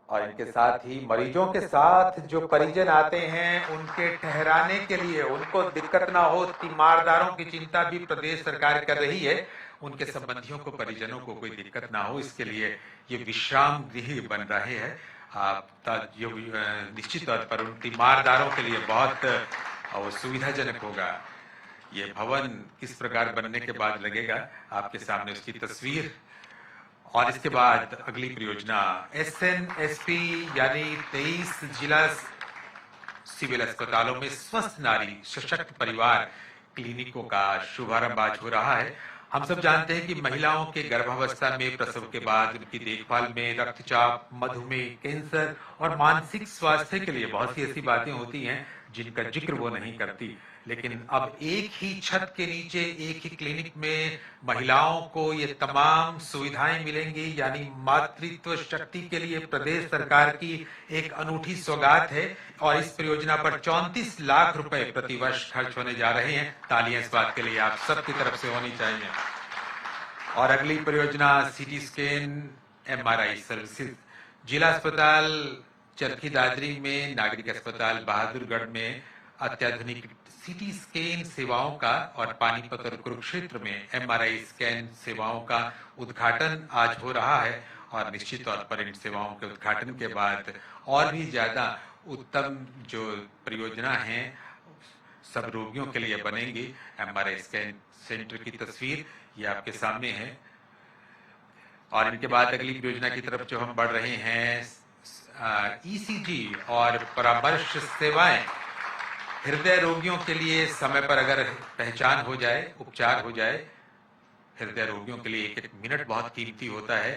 और इनके साथ ही मरीजों के साथ जो परिजन आते हैं उनके ठहराने के लिए, उनको दिक्कत ना हो, तीमारदारों की चिंता भी प्रदेश सरकार कर रही है। उनके संबंधियों को, परिजनों को कोई दिक्कत ना हो, इसके लिए ये विश्राम गृह बन रहे हैं। जो निश्चित तौर पर उन तीमारदारों के लिए बहुत सुविधाजनक होगा। ये भवन किस प्रकार बनने के बाद लगेगा, आपके सामने उसकी तस्वीर। और इसके बाद अगली परियोजना SNSP यानी 23 जिला सिविल अस्पतालों में स्वस्थ नारी सशक्त परिवार क्लिनिकों का शुभारंभ आज हो रहा है। हम सब जानते हैं कि महिलाओं के गर्भावस्था में, प्रसव के बाद उनकी देखभाल में रक्तचाप, मधुमेह, कैंसर और मानसिक स्वास्थ्य के लिए बहुत सी ऐसी बातें होती हैं जिनका जिक्र वो नहीं करती। लेकिन अब एक ही छत के नीचे, एक ही क्लिनिक में महिलाओं को ये तमाम सुविधाएं मिलेंगी, यानी मातृत्व शक्ति के लिए प्रदेश सरकार की एक अनूठी सौगात है। और इस परियोजना पर 34 लाख रुपए प्रतिवर्ष खर्च होने जा रहे हैं। तालियां इस बात के लिए आप सबकी तरफ से होनी चाहिए। और अगली परियोजना CT स्कैन MRI सर्विसेज, जिला अस्पताल चरखी दादरी में, नागरिक अस्पताल बहादुरगढ़ में अत्याधुनिक CT स्कैन सेवाओं का और पानीपत और कुरुक्षेत्र में MRI स्कैन सेवाओं का उद्घाटन आज हो रहा है। और निश्चित तौर पर इन सेवाओं के उद्घाटन के बाद और भी ज्यादा उत्तम जो परियोजना है सब रोगियों के लिए बनेंगी। MRI स्कैन सेंटर की तस्वीर ये आपके सामने है। और इनके बाद अगली परियोजना की तरफ जो हम बढ़ रहे हैं, ECG और परामर्श सेवाएं। हृदय रोगियों के लिए समय पर अगर पहचान हो जाए, उपचार हो जाए, हृदय रोगियों के लिए एक मिनट बहुत कीमती होता है।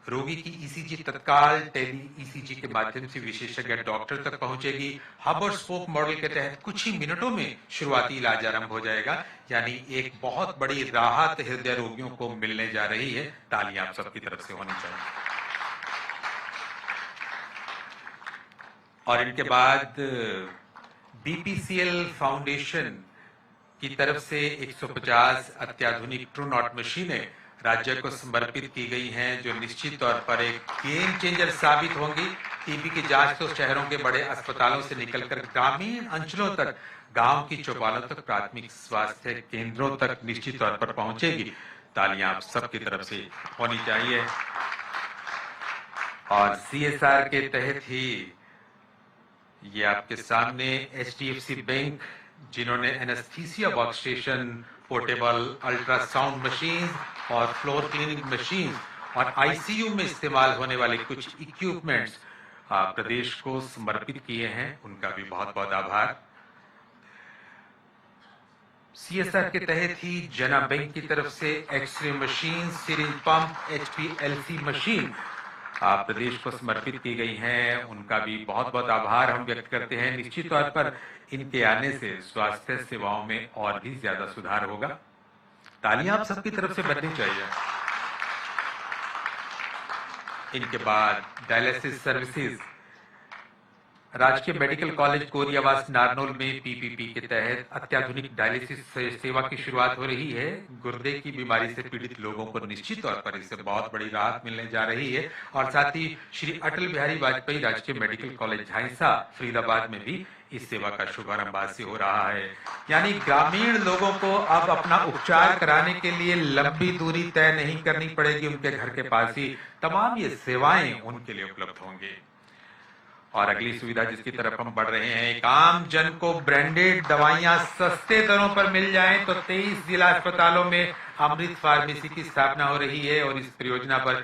रोगी की ECG तत्काल टेली ECG के माध्यम से विशेषज्ञ डॉक्टर तक पहुंचेगी। हब और स्पोक मॉडल के तहत कुछ ही मिनटों में शुरुआती इलाज आरंभ हो जाएगा, यानी एक बहुत बड़ी राहत हृदय रोगियों को मिलने जा रही है। तालियां आप सबकी तरफ से होनी चाहिए। और इनके बाद BPCL फाउंडेशन की तरफ से 150 अत्याधुनिक ट्रूनॉट मशीनें राज्य को समर्पित की गई हैं, जो निश्चित तौर पर एक गेम चेंजर साबित होंगी। TB की जांच तो शहरों के बड़े अस्पतालों से निकलकर ग्रामीण अंचलों तक, गांव की चौपालों तक, प्राथमिक स्वास्थ्य केंद्रों तक निश्चित तौर पर पहुंचेगी। तालियां आप सबकी तरफ से होनी चाहिए। और CSR के तहत ही ये आपके सामने HDFC बैंक, जिन्होंने anaesthesia workstation, portable ultrasound machine और फ्लोर क्लीनिंग मशीन और ICU में इस्तेमाल होने वाले कुछ इक्विपमेंट्स प्रदेश को समर्पित किए हैं, उनका भी बहुत बहुत आभार। CSR के तहत ही जना बैंक की तरफ से x-ray machine, syringe pump, HPLC machine प्रदेश को समर्पित की गई हैं, उनका भी बहुत बहुत आभार हम व्यक्त करते हैं। निश्चित तौर पर इनके आने से स्वास्थ्य सेवाओं में और भी ज्यादा सुधार होगा। तालियां आप सबकी तरफ से बजनी चाहिए। इनके बाद डायलिसिस सर्विसेज, राजकीय मेडिकल कॉलेज कोरियावास नारनौल में PPP के तहत अत्याधुनिक डायलिसिस सेवा की शुरुआत हो रही है। गुर्दे की बीमारी से पीड़ित लोगों को निश्चित तौर पर इससे बहुत बड़ी राहत मिलने जा रही है। और साथ ही श्री अटल बिहारी वाजपेयी राजकीय मेडिकल कॉलेज झांसा फरीदाबाद में भी इस सेवा का शुभारंभ आज से हो रहा है। यानी ग्रामीण लोगों को अब अपना उपचार कराने के लिए लंबी दूरी तय नहीं करनी पड़ेगी, उनके घर के पास ही तमाम ये सेवाएं उनके लिए उपलब्ध होंगी। और अगली सुविधा जिसकी तरफ हम बढ़ रहे हैं, एक आम जन को ब्रांडेड दवाइयां सस्ते दरों पर मिल जाएं, तो 23 जिला अस्पतालों में अमृत फार्मेसी की स्थापना हो रही है। और इस परियोजना पर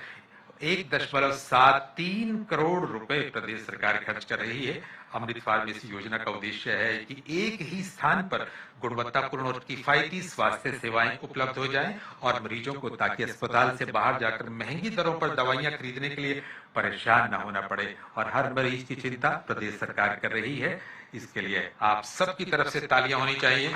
1.73 करोड़ रुपए प्रदेश सरकार खर्च कर रही है। अमृत फार्मेसी योजना का उद्देश्य है कि एक ही स्थान पर गुणवत्तापूर्ण और किफायती स्वास्थ्य सेवाएं उपलब्ध हो जाएं और मरीजों को, ताकि अस्पताल से बाहर जाकर महंगी दरों पर दवाइयां खरीदने के लिए परेशान न होना पड़े। और हर मरीज की चिंता प्रदेश सरकार कर रही है। इसके लिए आप सबकी तरफ से तालियां होनी चाहिए।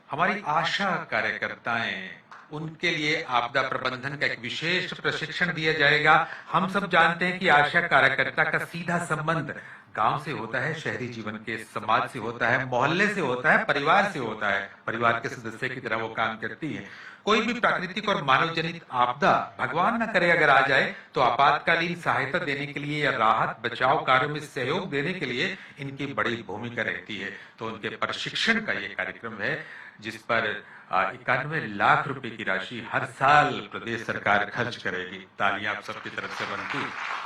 हमारी आशा कार्यकर्ताएं, उनके लिए आपदा प्रबंधन का एक विशेष प्रशिक्षण दिया जाएगा। हम सब जानते हैं कि आशा कार्यकर्ता का सीधा संबंध गांव से होता है, शहरी जीवन के समाज से होता है, मोहल्ले से होता है, परिवार से होता है। परिवार के सदस्य की तरह वो काम करती है। कोई भी प्राकृतिक और मानव जनित आपदा भगवान न करे अगर आ जाए तो आपातकालीन सहायता देने के लिए या राहत बचाव कार्यों में सहयोग देने के लिए इनकी बड़ी भूमिका रहती है। तो उनके प्रशिक्षण का ये कार्यक्रम है जिस पर 91 लाख रुपए की राशि हर साल प्रदेश सरकार खर्च करेगी। तालियां आप सबकी तरफ से बनती है।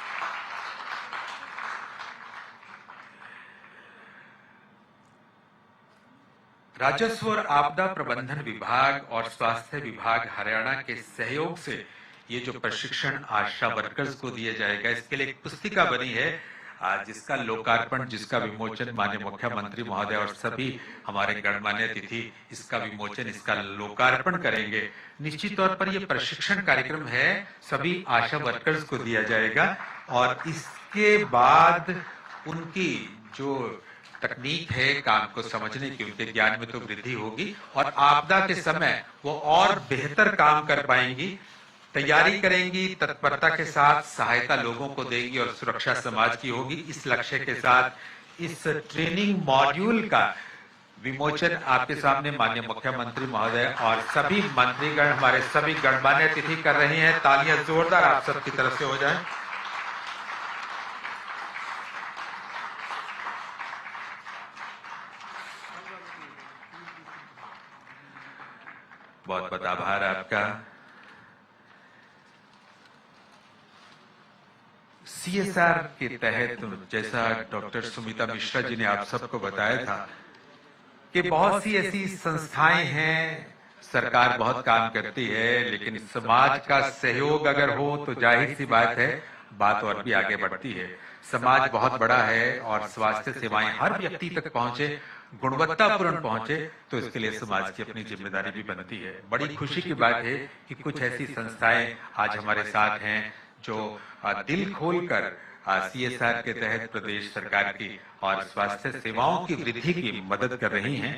राजस्व और आपदा प्रबंधन विभाग और स्वास्थ्य विभाग हरियाणा के सहयोग से ये जो प्रशिक्षण आशा वर्कर्स को दिया जाएगा, इसके लिए एक पुस्तिका बनी है जिसका लोकार्पण, जिसका विमोचन माननीय मुख्यमंत्री महोदय और सभी हमारे गणमान्य अतिथि इसका विमोचन, इसका लोकार्पण करेंगे। निश्चित तौर पर यह प्रशिक्षण कार्यक्रम है, सभी आशा वर्कर्स को दिया जाएगा और इसके बाद उनकी जो तकनीक है काम को समझने की, उनके ज्ञान में तो वृद्धि होगी और आपदा के समय वो और बेहतर काम कर पाएंगी, तैयारी करेंगी, तत्परता के साथ सहायता लोगों को देंगी और सुरक्षा समाज की होगी। इस लक्ष्य के साथ इस ट्रेनिंग मॉड्यूल का विमोचन आपके सामने माननीय मुख्यमंत्री महोदय और सभी मंत्रीगण, हमारे सभी गणमान्य अतिथि कर रहे हैं। तालियां जोरदार आप सबकी तरफ से हो जाए। बहुत बहुत आभार आपका। CSR के तहत, जैसा डॉक्टर सुमिता मिश्रा जी ने आप सबको बताया था कि बहुत सी ऐसी संस्थाएं हैं, सरकार बहुत काम करती है, लेकिन समाज का सहयोग अगर हो तो जाहिर सी बात है बात और भी आगे बढ़ती है। समाज बहुत बड़ा है और स्वास्थ्य सेवाएं हर व्यक्ति तक पहुंचे, गुणवत्तापूर्ण पहुंचे, तो इसके लिए समाज की अपनी जिम्मेदारी भी बनती है। बड़ी खुशी की बात है कि कुछ ऐसी संस्थाएं आज हमारे साथ हैं जो दिल खोलकर CSR के तहत प्रदेश सरकार की और स्वास्थ्य सेवाओं की वृद्धि की मदद कर रही हैं।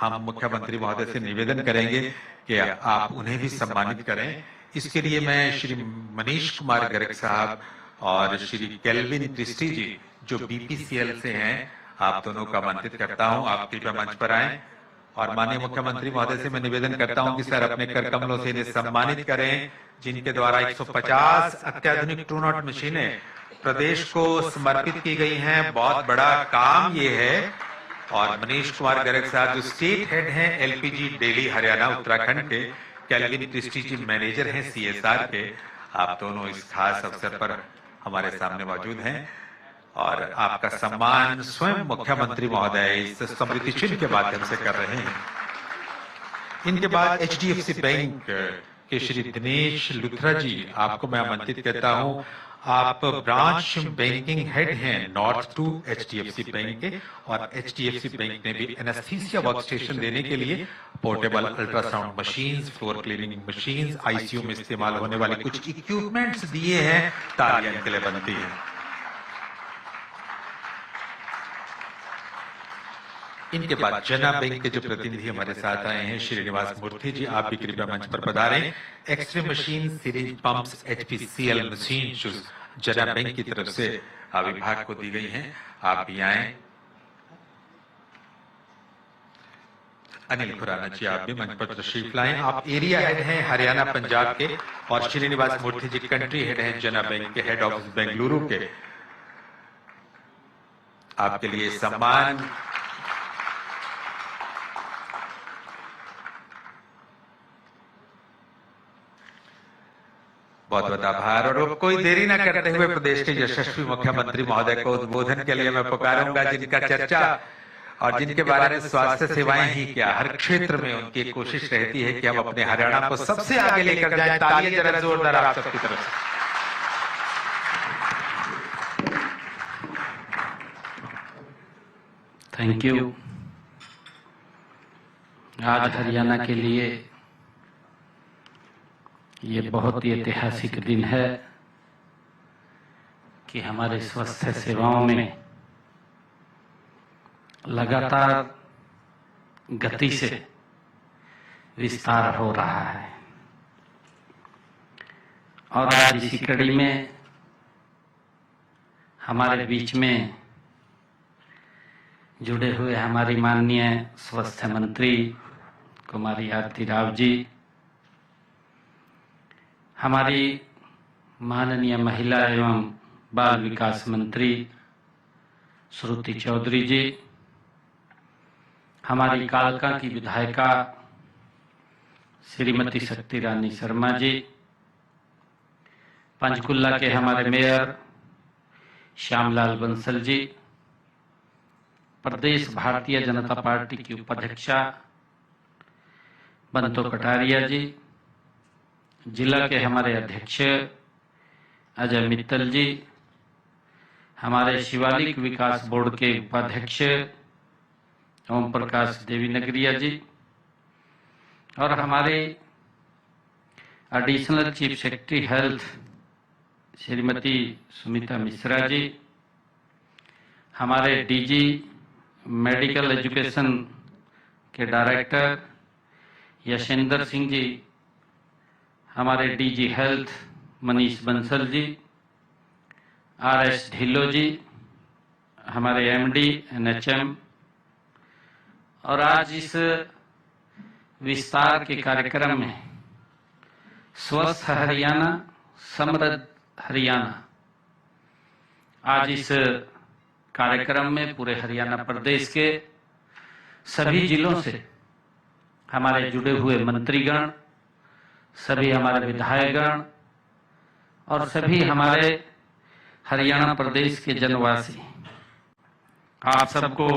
हम मुख्यमंत्री महोदय से निवेदन करेंगे कि आप उन्हें भी सम्मानित करें। इसके लिए मैं श्री मनीष कुमार गर्ग साहब और श्री केल्विन क्रिस्टी जी जो BPCL से हैं, आप दोनों का आमंत्रित करता हूं, आप कृपया मंच पर आएं और माननीय मुख्यमंत्री महोदय से मैं निवेदन करता हूं कि सर अपने कर कमलों से इन्हें सम्मानित करें, जिनके द्वारा 150 अत्याधुनिक ट्रू नॉट मशीनें प्रदेश को समर्पित की गई हैं। बहुत बड़ा काम ये है। और मनीष कुमार गर्ग साहब जो स्टेट हेड हैं LPG डेली हरियाणा उत्तराखंड के, केल्विन क्रिस्टी जी मैनेजर हैं CSR के, आप दोनों इस खास अवसर पर हमारे सामने मौजूद हैं और आपका सम्मान स्वयं मुख्यमंत्री महोदय इस स्मृति चिन्ह के माध्यम से कर रहे हैं। इनके बाद HDFC बैंक के श्री दिनेश लुथरा जी, आपको मैं आमंत्रित करता हूं। आप ब्रांच बैंकिंग हेड हैं नॉर्थ 2 HDFC बैंक के और HDFC बैंक ने भी एनेस्थीसिया वर्क स्टेशन देने के लिए portable ultrasound machines, floor cleaning machines, ICU में इस्तेमाल होने वाले कुछ इक्विपमेंट्स दिए हैं। तालियां इनके लिए बनती हैं। इनके बाद जना बैंक के जो प्रतिनिधि हमारे साथ आए हैं श्रीनिवास मूर्ति जी, आप भी कृपया मंच पर पधारें। X-ray machine, syringe pumps, HPCL machine जो जना बैंक की तरफ से विभाग को दी गई हैं, आप भी आए। अनिल खुराना जी, आप भी मंच पर तशरीफ लाएं। आप एरिया हेड हैं हरियाणा पंजाब के और श्रीनिवास मूर्ति जी कंट्री हेड हैं जना बैंक के, हेड ऑफिस बेंगलुरु के। आपके लिए सम्मान बहुत बहुत आभार। और कोई देरी न करते हुए प्रदेश के यशस्वी मुख्यमंत्री महोदय को उद्बोधन के लिए मैं पुकारूंगा, जिनका चर्चा और जिनके बारे में स्वास्थ्य सेवाएं ही क्या हर क्षेत्र में उनकी कोशिश रहती है कि हम अपने हरियाणा को सबसे आगे लेकर जाएं। तालियां जरा जोरदार आप सबकी तरफ से। Thank you. आज हरियाणा के लिए ये बहुत ही ऐतिहासिक दिन है कि हमारे स्वास्थ्य सेवाओं में लगातार गति से विस्तार हो रहा है और आज इसी कड़ी में हमारे बीच में जुड़े हुए हमारी माननीय स्वास्थ्य मंत्री कुमारी आरती राव जी, हमारी माननीय महिला एवं बाल विकास मंत्री श्रुति चौधरी जी, हमारी कालका की विधायिका श्रीमती शक्ति रानी शर्मा जी, पंचकुला के हमारे मेयर श्यामलाल बंसल जी, प्रदेश भारतीय जनता पार्टी की उपाध्यक्षा बंतो कटारिया जी, जिला के हमारे अध्यक्ष अजय मित्तल जी, हमारे शिवालिक विकास बोर्ड के उपाध्यक्ष ओम प्रकाश देवी नगरिया जी और हमारे additional chief secretary health Shrimati Sumita Mishra ji, हमारे डीजी मेडिकल एजुकेशन के डायरेक्टर यशेंद्र सिंह जी, हमारे DG health Manish Bansal ji, RS Dhillon ji, हमारे एमडी एनएचएम, और आज इस विस्तार के कार्यक्रम में स्वस्थ हरियाणा समृद्ध हरियाणा, आज इस कार्यक्रम में पूरे हरियाणा प्रदेश के सभी जिलों से हमारे जुड़े हुए मंत्रीगण, सभी हमारे विधायकगण और सभी हमारे हरियाणा प्रदेश के जनवासी, आप सबको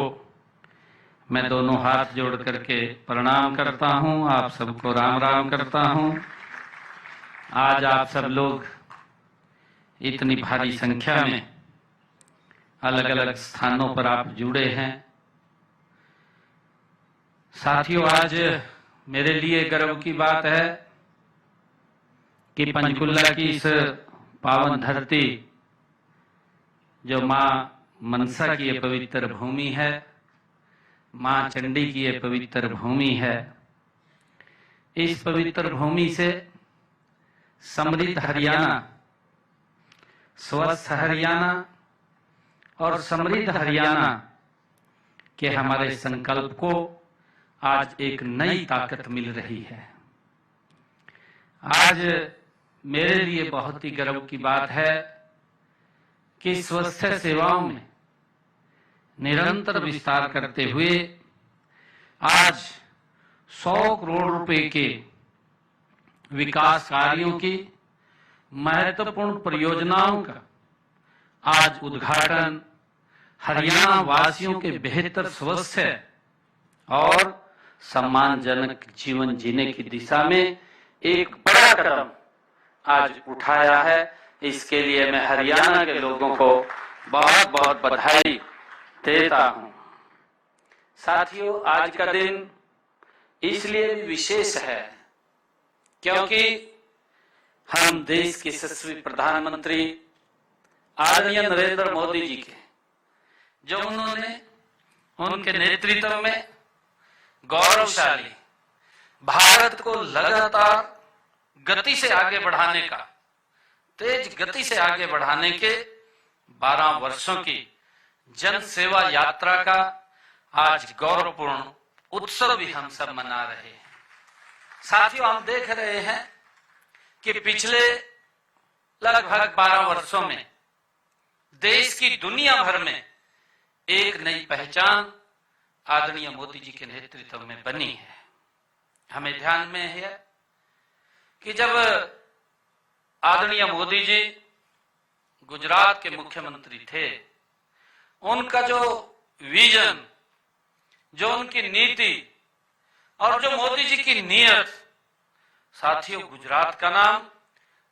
मैं दोनों हाथ जोड़ करके प्रणाम करता हूं, आप सबको राम राम करता हूं। आज आप सब लोग इतनी भारी संख्या में अलग अलग स्थानों पर आप जुड़े हैं। साथियों, आज मेरे लिए गर्व की बात है कि पंचकुला की इस पावन धरती, जो मां मनसा की ये पवित्र भूमि है, मां चंडी की ये पवित्र भूमि है, इस पवित्र भूमि से समृद्ध हरियाणा, स्वस्थ हरियाणा और समृद्ध हरियाणा के हमारे संकल्प को आज एक नई ताकत मिल रही है। आज मेरे लिए बहुत ही गर्व की बात है कि स्वास्थ्य सेवाओं में निरंतर विस्तार करते हुए आज 100 करोड़ रुपए के विकास कार्यों की महत्वपूर्ण परियोजनाओं का आज उद्घाटन हरियाणा वासियों के बेहतर स्वास्थ्य और सम्मानजनक जीवन जीने की दिशा में एक बड़ा कदम आज उठाया है। इसके लिए मैं हरियाणा के लोगों को बहुत बहुत बधाई देता हूं। साथियों, आज का दिन इसलिए भी विशेष है क्योंकि हम देश के यशस्वी प्रधानमंत्री आदरणीय नरेंद्र मोदी जी के, जो उन्होंने उनके नेतृत्व में गौरवशाली भारत को लगातार गति से आगे बढ़ाने का, तेज गति से आगे बढ़ाने के 12 वर्षों की जन सेवा यात्रा का आज गौरवपूर्ण उत्सव भी हम सब मना रहे हैं। साथियों, हम देख रहे हैं कि पिछले लगभग 12 वर्षों में देश की दुनिया भर में एक नई पहचान आदरणीय मोदी जी के नेतृत्व में बनी है। हमें ध्यान में है कि जब आदरणीय मोदी जी गुजरात के मुख्यमंत्री थे, उनका जो विजन, जो उनकी नीति और जो मोदी जी की नीयत, साथियों, गुजरात का नाम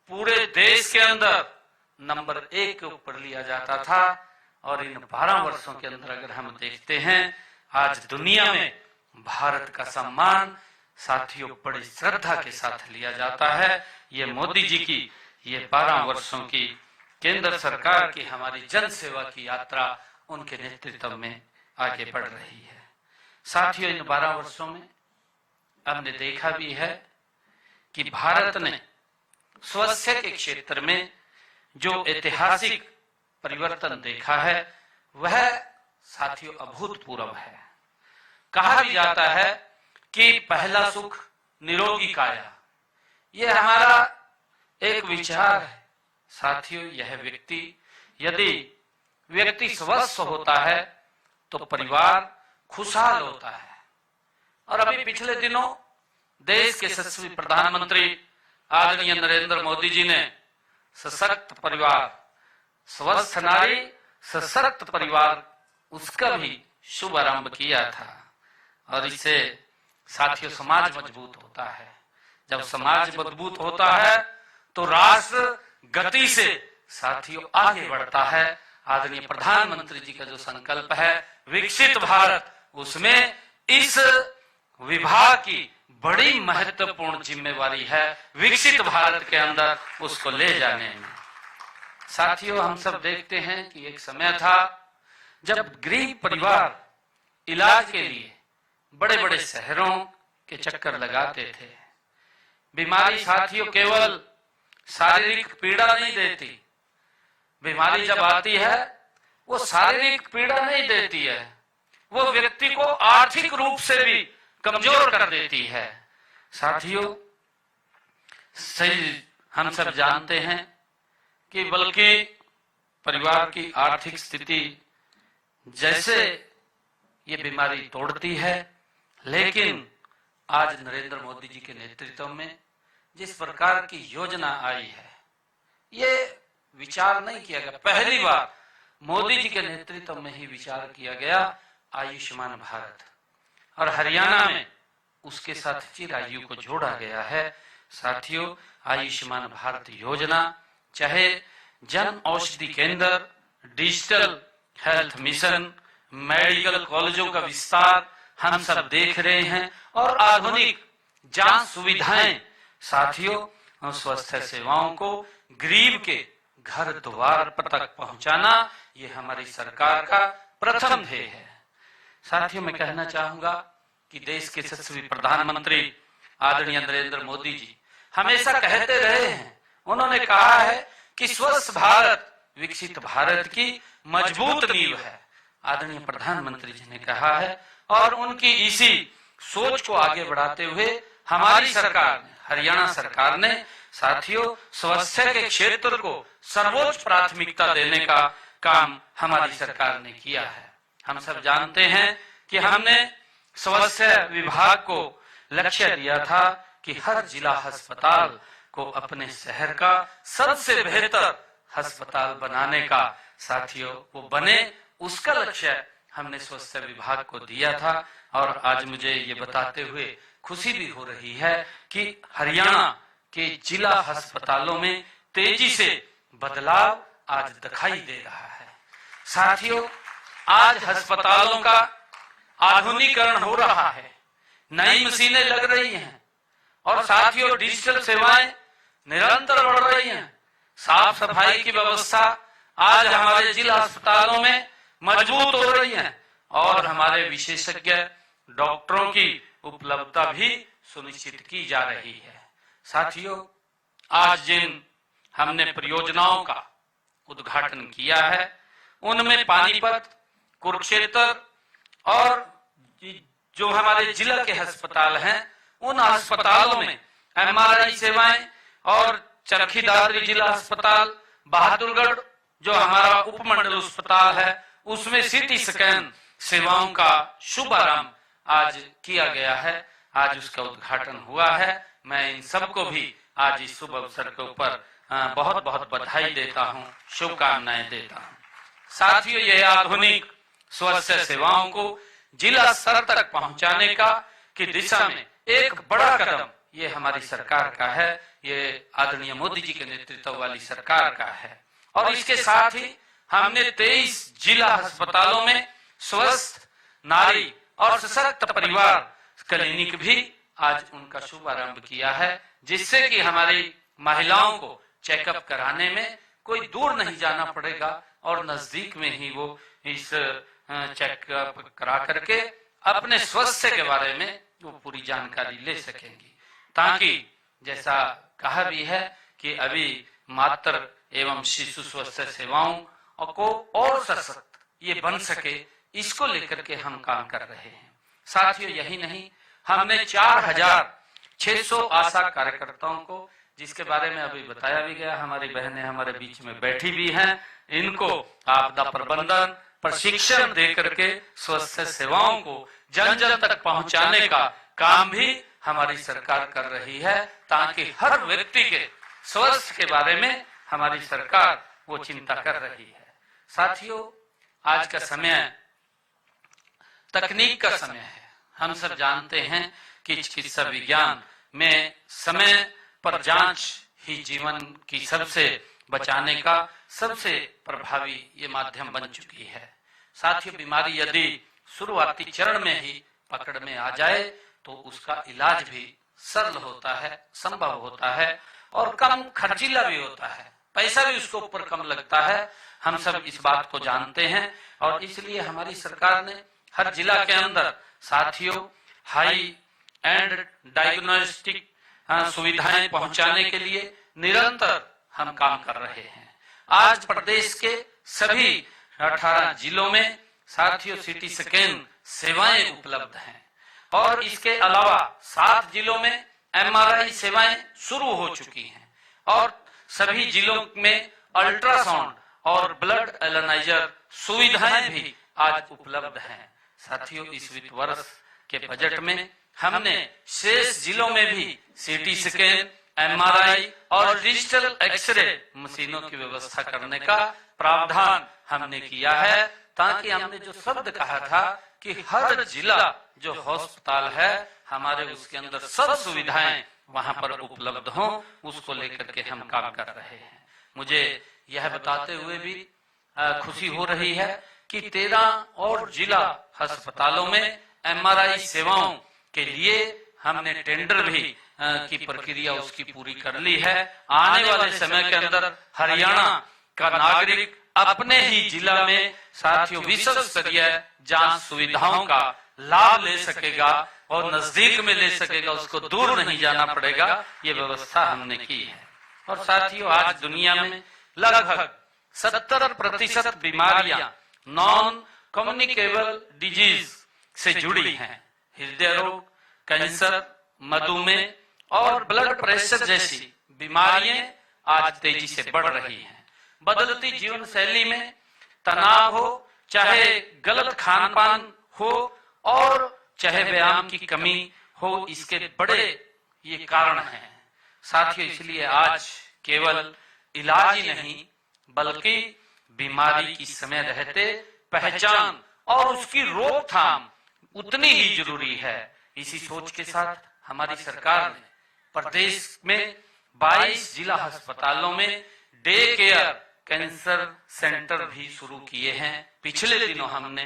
पूरे देश के अंदर नंबर 1 के ऊपर लिया जाता था। और इन 12 वर्षों के अंदर अगर हम देखते हैं, आज दुनिया में भारत का सम्मान साथियों बड़ी श्रद्धा के साथ लिया जाता है। ये मोदी जी की ये 12 वर्षों की केंद्र सरकार की हमारी जन सेवा की यात्रा उनके नेतृत्व में आगे बढ़ रही है। साथियों, इन 12 वर्षों में हमने देखा भी है कि भारत ने स्वास्थ्य के क्षेत्र में जो ऐतिहासिक परिवर्तन देखा है, वह साथियों अभूतपूर्व है। कहा भी जाता है कि पहला सुख निरोगी काया, ये हमारा एक विचार है। साथियों, यह यदि व्यक्ति स्वस्थ होता है तो परिवार खुशहाल होता है। और अभी पिछले दिनों देश के यशस्वी प्रधानमंत्री आदरणीय नरेंद्र मोदी जी ने सशक्त परिवार, स्वस्थ नारी सशक्त परिवार, उसका भी शुभारंभ किया था। और इससे साथियों समाज मजबूत होता है। जब समाज मजबूत होता है तो राष्ट्र गति से साथियों आगे बढ़ता है। आदरणीय प्रधानमंत्री जी का जो संकल्प है विकसित भारत, उसमें इस विभाग की बड़ी महत्वपूर्ण जिम्मेवारी है विकसित भारत के अंदर उसको ले जाने में। साथियों, हम सब देखते हैं कि एक समय था जब गरीब परिवार इलाज के लिए बड़े बड़े शहरों के चक्कर लगाते थे। बीमारी साथियों केवल शारीरिक पीड़ा नहीं देती, बीमारी जब आती है वो शारीरिक पीड़ा नहीं देती है, वो व्यक्ति को आर्थिक रूप से भी कमजोर कर देती है। साथियों, सही हम सब जानते हैं कि बल्कि परिवार की आर्थिक स्थिति जैसे ये बीमारी तोड़ती है, लेकिन आज नरेंद्र मोदी जी के नेतृत्व में जिस प्रकार की योजना आई है, ये विचार नहीं किया गया। पहली बार मोदी जी के नेतृत्व में ही विचार किया गया आयुष्मान भारत, और हरियाणा में उसके साथ चिरायु को जोड़ा गया है। साथियों, आयुष्मान भारत योजना चाहे जन औषधि केंद्र, डिजिटल हेल्थ मिशन, मेडिकल कॉलेजों का विस्तार हम सब देख रहे हैं, और आधुनिक जांच सुविधाएं, साथियों स्वास्थ्य सेवाओं को गरीब के घर द्वार पर तक पहुंचाना, ये हमारी सरकार का प्रथम ध्येय है। साथियों, मैं कहना चाहूंगा कि देश के यशस्वी प्रधानमंत्री आदरणीय नरेंद्र मोदी जी हमेशा कहते रहे हैं, उन्होंने कहा है कि स्वस्थ भारत विकसित भारत की मजबूत नींव है। आदरणीय प्रधानमंत्री जी ने कहा है, और उनकी इसी सोच को आगे बढ़ाते हुए हमारी सरकार ने, हरियाणा सरकार ने साथियों स्वास्थ्य के क्षेत्र को सर्वोच्च प्राथमिकता देने का काम हमारी सरकार ने किया है। हम सब जानते हैं कि हमने स्वास्थ्य विभाग को लक्ष्य दिया था कि हर जिला अस्पताल को अपने शहर का सबसे बेहतर अस्पताल बनाने का साथियों वो बने, उसका लक्ष्य हमने स्वास्थ्य विभाग को दिया था। और आज मुझे ये बताते हुए खुशी भी हो रही है कि हरियाणा के जिला अस्पतालों में तेजी से बदलाव आज दिखाई दे रहा है। साथियों, आज अस्पतालों का आधुनिकीकरण हो रहा है, नई मशीनें लग रही हैं, और साथियों डिजिटल सेवाएं निरंतर बढ़ रही हैं। साफ सफाई की व्यवस्था आज हमारे जिला अस्पतालों में मजबूत हो रही है, और हमारे विशेषज्ञ डॉक्टरों की उपलब्धता भी सुनिश्चित की जा रही है। साथियों, आज जिन हमने परियोजनाओं का उद्घाटन किया है उनमें पानीपत, कुरुक्षेत्र और जो हमारे जिला के अस्पताल हैं उन अस्पतालों में MRI सेवाएं, और चरखी दादरी जिला अस्पताल, बहादुरगढ़ जो हमारा उपमंडल अस्पताल है उसमें CT स्कैन सेवाओं का शुभारंभ आज किया गया है। आज उसका उद्घाटन हुआ है। मैं इन सबको भी आज इस शुभ अवसर के ऊपर बहुत बहुत बधाई देता हूं, शुभकामनाएं देता हूं। साथियों, यह आधुनिक स्वास्थ्य सेवाओं को जिला स्तर तक पहुंचाने का की दिशा में एक बड़ा कदम ये हमारी सरकार का है, ये आदरणीय मोदी जी के नेतृत्व वाली सरकार का है। और इसके साथ ही हमने 23 जिला अस्पतालों में स्वस्थ नारी और सशक्त परिवार क्लिनिक भी आज उनका शुभारंभ किया है, जिससे कि हमारी महिलाओं को चेकअप कराने में कोई दूर नहीं जाना पड़ेगा, और नजदीक में ही वो इस चेकअप करा करके अपने स्वास्थ्य के बारे में वो पूरी जानकारी ले सकेंगी, ताकि जैसा कहा भी है कि अभी मातृ एवं शिशु स्वास्थ्य सेवाओं को और सशक्त ये बन सके, इसको लेकर के हम काम कर रहे हैं। साथियों, यही नहीं, हमने 4600 आशा कार्यकर्ताओं को जिसके बारे में अभी बताया भी गया, हमारी बहनें हमारे बीच में बैठी भी हैं, इनको आपदा प्रबंधन प्रशिक्षण दे करके स्वास्थ्य सेवाओं को जन जन तक पहुंचाने का काम भी हमारी सरकार कर रही है, ताकि हर व्यक्ति के स्वास्थ्य के बारे में हमारी सरकार वो चिंता कर रही है। साथियों, आज का समय तकनीक का समय है। हम सब जानते हैं कि चिकित्सा विज्ञान में समय पर जांच ही जीवन की सबसे बचाने का सबसे प्रभावी ये माध्यम बन चुकी है। साथियों, बीमारी यदि शुरुआती चरण में ही पकड़ में आ जाए तो उसका इलाज भी सरल होता है, संभव होता है और कम खर्चीला भी होता है, पैसा भी उसके ऊपर कम लगता है। हम सब इस बात को जानते हैं और इसलिए हमारी सरकार ने हर जिला के अंदर साथियों हाई एंड डायग्नोस्टिक सुविधाएं पहुंचाने के लिए निरंतर हम काम कर रहे हैं। आज प्रदेश के सभी 18 जिलों में साथियों सिटी स्कैन सेवाएं उपलब्ध हैं और इसके अलावा 7 जिलों में MRI सेवाएं शुरू हो चुकी हैं और सभी जिलों में अल्ट्रासाउंड और ब्लड एनालाइजर सुविधाएं भी आज उपलब्ध हैं। साथियों, इस वित्त वर्ष के बजट में हमने शेष जिलों में भी सिटी स्कैन, MRI और डिजिटल एक्सरे मशीनों की व्यवस्था करने का प्रावधान हमने किया है, ताकि हमने जो शब्द कहा था कि हर जिला जो अस्पताल है हमारे उसके अंदर सब सुविधाएं वहां पर उपलब्ध हों, उसको लेकर के हम काम कर रहे हैं। मुझे यह बताते हुए भी खुशी हो रही है कि 13 और जिला अस्पतालों में MRI सेवाओं के लिए हमने टेंडर भी की प्रक्रिया उसकी पूरी कर ली है। आने वाले समय के अंदर हरियाणा का नागरिक अपने ही जिला में साथियों विश्व स्तरीय जांच सुविधाओं का लाभ ले सकेगा और नजदीक में ले सकेगा, उसको दूर नहीं जाना पड़ेगा। ये व्यवस्था हमने की है। और साथियों, आज दुनिया में लगभग 70% बीमारियां नॉन कम्युनिकेबल डिजीज से जुड़ी हैं। हृदय रोग, कैंसर, मधुमेह और ब्लड प्रेशर जैसी बीमारियां आज तेजी से बढ़ रही हैं। बदलती जीवन शैली में तनाव हो, चाहे गलत खान पान हो और चाहे व्यायाम की कमी हो, इसके बड़े ये कारण हैं। साथियों, इसलिए आज केवल इलाज ही नहीं बल्कि बीमारी की समय रहते पहचान और उसकी रोकथाम उतनी ही जरूरी है। इसी सोच के साथ हमारी सरकार ने प्रदेश में 22 जिला अस्पतालों में डे केयर कैंसर सेंटर भी शुरू किए हैं। पिछले दिनों हमने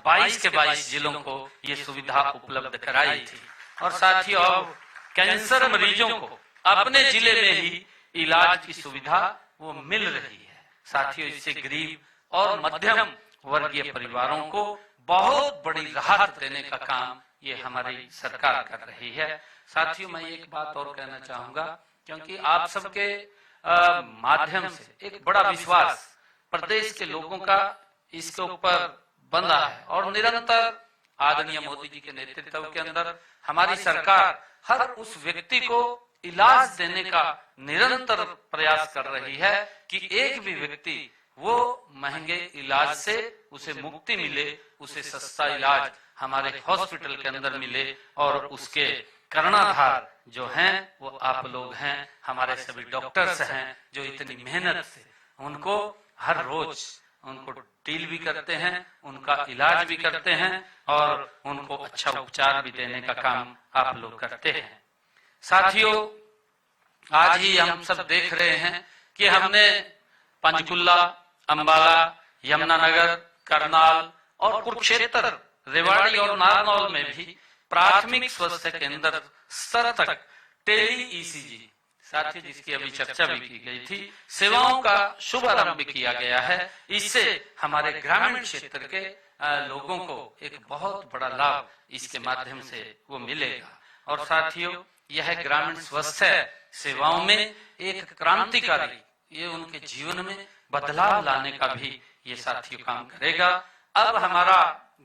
22 के 22 जिलों को ये सुविधा उपलब्ध कराई थी और साथियों अब कैंसर मरीजों को अपने जिले में ही इलाज की सुविधा वो मिल रही है। साथियों, इससे गरीब और मध्यम वर्गीय परिवारों को बहुत बड़ी राहत देने का काम ये हमारी सरकार कर रही है। साथियों, मैं एक बात और कहना चाहूंगा, क्योंकि आप सबके माध्यम से एक बड़ा विश्वास प्रदेश के लोगों का इसके ऊपर बंधा है और निरंतर आदरणीय मोदी जी के नेतृत्व के अंदर हमारी सरकार हर उस व्यक्ति को इलाज देने का निरंतर प्रयास कर रही है कि एक भी व्यक्ति वो महंगे इलाज से उसे मुक्ति मिले, उसे सस्ता इलाज हमारे हॉस्पिटल के अंदर मिले और उसके कर्णधार जो हैं वो आप लोग हैं, हमारे सभी डॉक्टर्स हैं जो इतनी मेहनत से उनको हर रोज उनको डील भी करते हैं, उनका इलाज भी करते हैं और उनको अच्छा उपचार भी देने का काम आप लोग करते हैं। साथियों, आज ही हम सब देख रहे हैं कि हमने पंचकुला, अंबाला, यमुनानगर, करनाल और कुरुक्षेत्र, रेवाड़ी और नारनौल में भी प्राथमिक स्वास्थ्य केंद्र स्तर तक टेली ECG साथियों जिसकी अभी चर्चा भी की गई थी, सेवाओं का शुभारंभ किया गया है। इससे हमारे ग्रामीण क्षेत्र के लोगों को एक बहुत बड़ा लाभ इसके माध्यम से वो मिलेगा। और साथियों, यह ग्रामीण स्वास्थ्य सेवाओं में एक क्रांतिकारी, ये उनके जीवन में बदलाव लाने का भी ये साथियों काम करेगा। अब हमारा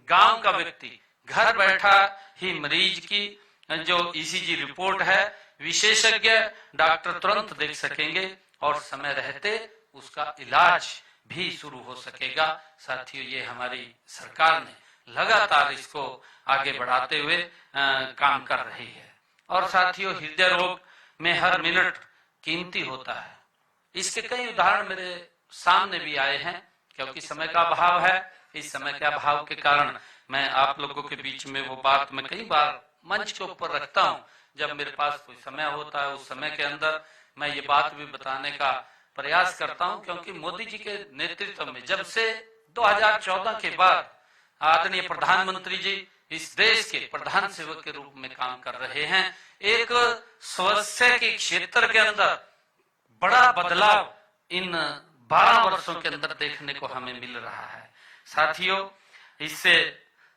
गांव का व्यक्ति घर बैठा ही मरीज की जो ECG रिपोर्ट है विशेषज्ञ डॉक्टर तुरंत देख सकेंगे और समय रहते उसका इलाज भी शुरू हो सकेगा। साथियों, ये हमारी सरकार ने लगातार इसको आगे बढ़ाते हुए काम कर रही है। और साथियों, हृदय रोग में हर मिनट कीमती होता है। इसके कई उदाहरण मेरे सामने भी आए हैं। क्योंकि समय का अभाव है, इस समय के अभाव के कारण मैं आप लोगों के बीच में वो बात मैं कई बार मंच के ऊपर रखता हूँ। जब मेरे पास कोई समय होता है, उस समय के अंदर मैं ये बात भी बताने का प्रयास करता हूँ। क्योंकि मोदी जी के नेतृत्व में जब से 2014 के बाद आदरणीय प्रधानमंत्री जी इस देश के प्रधान सेवक के रूप में काम कर रहे हैं, एक स्वास्थ्य के क्षेत्र के अंदर बड़ा बदलाव इन 12 वर्षों के अंदर देखने को हमें मिल रहा है। साथियों, इससे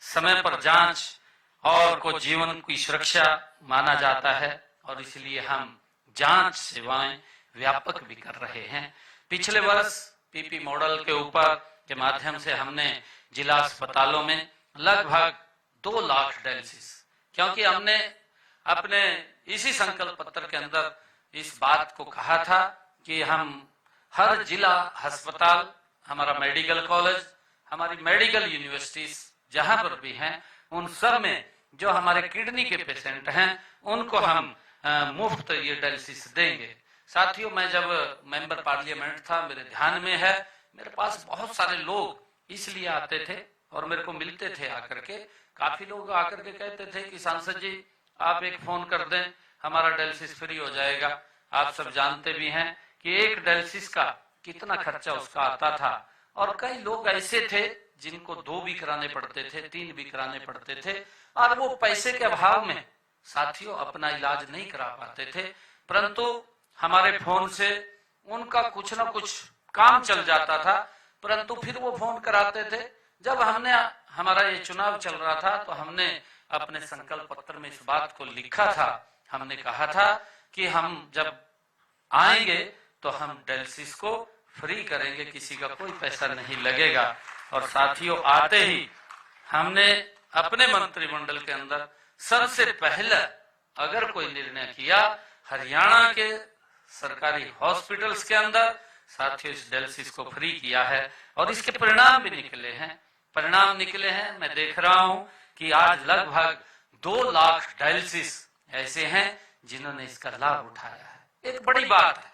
समय पर जांच और को जीवन की सुरक्षा माना जाता है और इसलिए हम जांच सेवाएं व्यापक भी कर रहे हैं। पिछले वर्ष पीपी मॉडल के ऊपर के माध्यम से हमने जिला अस्पतालों में लगभग 2 लाख डायलिसिस, क्योंकि हमने अपने इसी संकल्प पत्र के अंदर इस बात को कहा था कि हम हर जिला अस्पताल, हमारा मेडिकल कॉलेज, हमारी मेडिकल यूनिवर्सिटीज जहां पर भी हैं, उन सब में जो हमारे किडनी के पेशेंट हैं उनको हम मुफ्त ये डायलिसिस देंगे। साथियों, मैं जब मेंबर पार्लियामेंट था, मेरे ध्यान में है, मेरे पास बहुत सारे लोग इसलिए आते थे और मेरे को मिलते थे आकर के। काफी लोग आकर के कहते थे कि सांसद जी आप एक फोन कर दें, हमारा डायलिसिस फ्री हो जाएगा। आप सब जानते भी हैं कि एक डायलिसिस का कितना खर्चा उसका आता था। और कई लोग ऐसे थे जिनको 2 भी कराने पड़ते थे, 3 भी कराने पड़ते थे और वो पैसे के अभाव में साथियों अपना इलाज नहीं करा पाते थे। परंतु हमारे फोन से उनका कुछ ना कुछ काम चल जाता था, परंतु फिर वो फोन कराते थे। जब हमने हमारा ये चुनाव चल रहा था तो हमने अपने संकल्प पत्र में इस बात को लिखा था। हमने कहा था कि हम जब आएंगे तो हम डायलिसिस को फ्री करेंगे, किसी का कोई पैसा नहीं लगेगा। और साथियों, आते ही हमने अपने मंत्रिमंडल के अंदर सबसे पहले अगर कोई निर्णय किया, हरियाणा के सरकारी हॉस्पिटल्स के अंदर साथियों इस डायलिसिस को फ्री किया है और इसके परिणाम भी निकले हैं। मैं देख रहा हूं कि आज लगभग 2 लाख डायलिसिस ऐसे हैं जिन्होंने इसका लाभ उठाया है। एक बड़ी बात है,